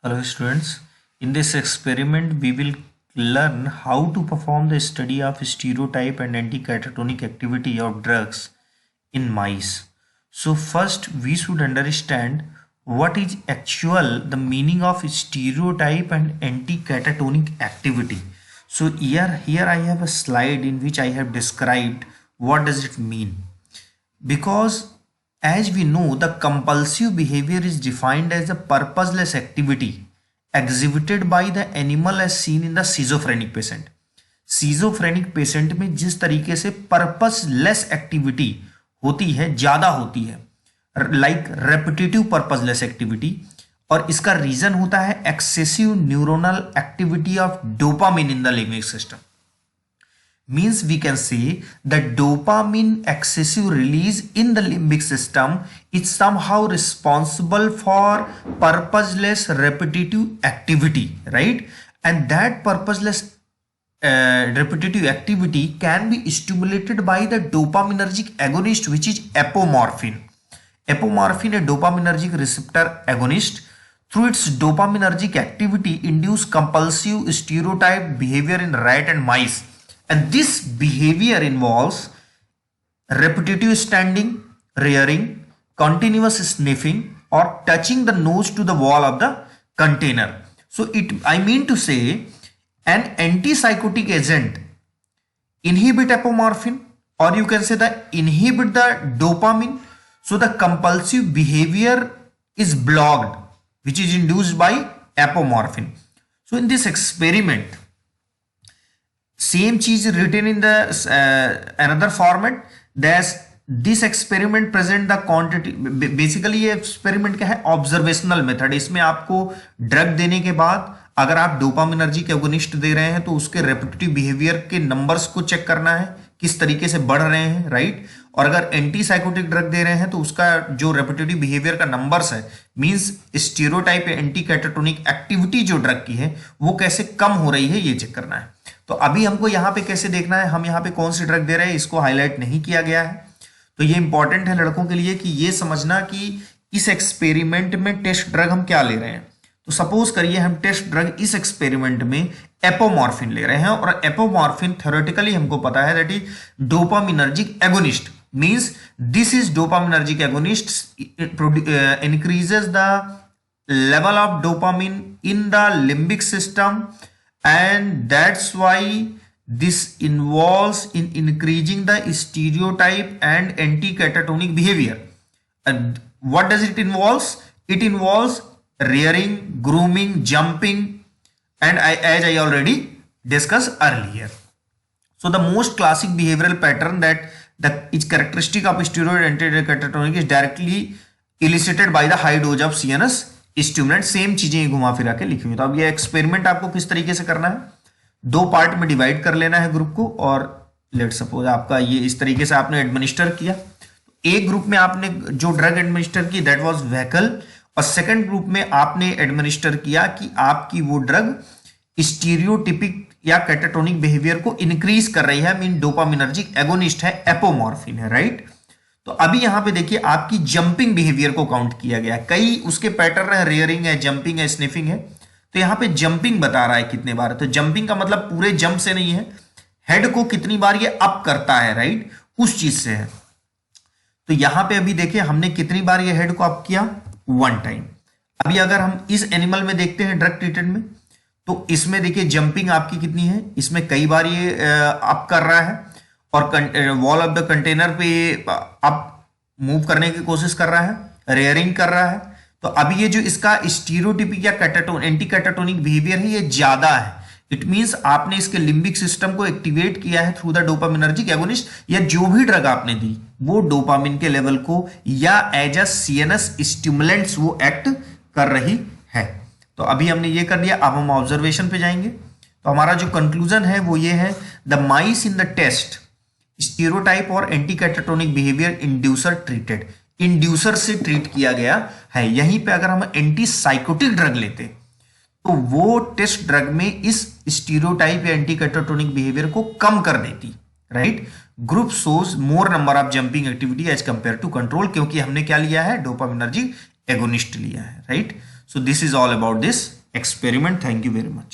Hello students, in this experiment we will learn how to perform the study of stereotype and anti-catatonic activity of drugs in mice. So first we should understand what is actual the meaning of stereotype and anti-catatonic activity. So here I have a slide in which I have described what does it mean. Because as we know, the compulsive behavior is defined as a purposeless activity exhibited by the animal as seen in the schizophrenic patient. schizophrenic patient में जिस तरीके से purposeless activity होती है, ज्यादा होती है, like repetitive purposeless activity, और इसका रीजन होता है excessive neuronal activity of dopamine in the limbic system. Means we can say that dopamine excessive release in the limbic system is somehow responsible for purposeless repetitive activity, right? And that purposeless repetitive activity can be stimulated by the dopaminergic agonist, which is apomorphine. Apomorphine, a dopaminergic receptor agonist, through its dopaminergic activity induce compulsive stereotype behavior in rat and mice. And this behavior involves repetitive standing, rearing, continuous sniffing, or touching the nose to the wall of the container. So I mean to say, an antipsychotic agent inhibit apomorphine, or you can say that inhibit the dopamine. So the compulsive behavior is blocked, which is induced by apomorphine. So in this experiment, same चीज written in the another format. This experiment present the quantity. Basically ये experiment क्या है? Observational method. इसमें आपको drug देने के बाद अगर आप डोपामिनर्जिक एगोनिस्ट दे रहे हैं तो उसके रेपिटेटिव बिहेवियर के नंबर्स को चेक करना है, किस तरीके से बढ़ रहे हैं, राइट. और अगर एंटी साइकोटिक ड्रग दे रहे हैं तो उसका जो रेपिटेटिव बिहेवियर का नंबर्स है, means stereotype anti catatonic activity जो ड्रग की है वो कैसे कम हो रही है, ये चेक करना है. तो अभी हमको यहाँ पे कैसे देखना है, हम यहाँ पे कौन सी ड्रग दे रहे हैं इसको हाईलाइट नहीं किया गया है. तो ये इंपॉर्टेंट है लड़कों के लिए कि ये समझना कि इस एक्सपेरिमेंट में टेस्ट ड्रग हम क्या ले रहे हैं. तो सपोज करिए हम टेस्ट ड्रग इस एक्सपेरिमेंट में एपोमॉर्फिन ले रहे हैं, और एपोमॉर्फिन थ्योरेटिकली हमको पता है that is dopaminergic agonist. Means this is dopaminergic agonist increases the level of dopamine in the limbic system, and that's why this involves in increasing the stereotype and anti-catatonic behavior. And what does it involves? It involves rearing, grooming, jumping, and as I already discussed earlier. So the most classic behavioral pattern that is characteristic of steroid anti-catatonic is directly elicited by the high dose of CNS stimulant. Same चीजें घुमा फिरा के लिखी हुई. तो अब ये experiment आपको किस तरीके से करना है, दो पार्ट में डिवाइड कर लेना है ग्रुप को, और लेट सपोज आपका ये इस तरीके से आपने एडमिनिस्टर किया. एक ग्रुप में आपने जो ड्रग एडमिनिस्टर की दैट वाज व्हीकल, और सेकंड ग्रुप में आपने एडमिनिस्टर किया कि आपकी वो ड्रग स्टीरियोटिपिक या कैटाटोनिक बिहेवियर को इंक्रीज कर रही है, मीन डोपामिनर्जिक एगोनिस्ट है, एपोमॉर्फिन है, राइट. तो अभी यहां पे देखिए आपकी जंपिंग बिहेवियर को काउंट किया गया. कई उसके पैटर्न है, रेयरिंग है, जंपिंग है, स्निफिंग है. तो यहां पे जंपिंग बता रहा है कितने बार. तो जंपिंग का मतलब पूरे जंप से नहीं है, हेड को कितनी बार ये अप करता है, राइट, उस चीज से है. तो यहां पे अभी देखिए हमने कितनी बार ये हेड को अप किया, 1 टाइम. अभी अगर हम इस एनिमल में देखते हैं ड्रग ट्रीटेड में, तो इसमें देखिए जंपिंग आपकी कितनी है, इसमें कई बार ये अप कर रहा है, और वॉल ऑफ द कंटेनर पे अप मूव करने की कोशिश कर रहा है, रेयरिंग कर रहा है. तो अभी ये जो इसका स्टीरियोटिपिक या कैटाटोन एंटी कैटाटोनिक बिहेवियर है ये ज्यादा है. इट मींस आपने इसके लिम्बिक सिस्टम को एक्टिवेट किया है थ्रू द डोपामिनर्जिक एगोनिस्ट, या जो भी ड्रग आपने दी वो डोपामिन के लेवल को या एज अ सीएनएस स्टिमुलेंट्स वो एक्ट कर रही है. तो अभी हमने ये कर लिया. अब हम ऑब्जर्वेशन पे जाएंगे. तो हमारा जो कंक्लूजन है वो ये है, the mice in the test stereotype और anti catatonic behaviour inducer treated. Inducer से ट्रीट किया गया है. यहीं पे अगर हम एंटी साइकोटिक ड्रग लेते तो वो टेस्ट ड्रग में इस स्टीरियोटाइप या एंटी कैटाटोनिक बिहेवियर को कम कर देती, right. Group shows more number of jumping activity as compare to control, क्योंकि हमने क्या लिया है, डोपामिनर्जिक एगोनिस्ट लिया है, right. So this is all about this experiment. Thank you very much.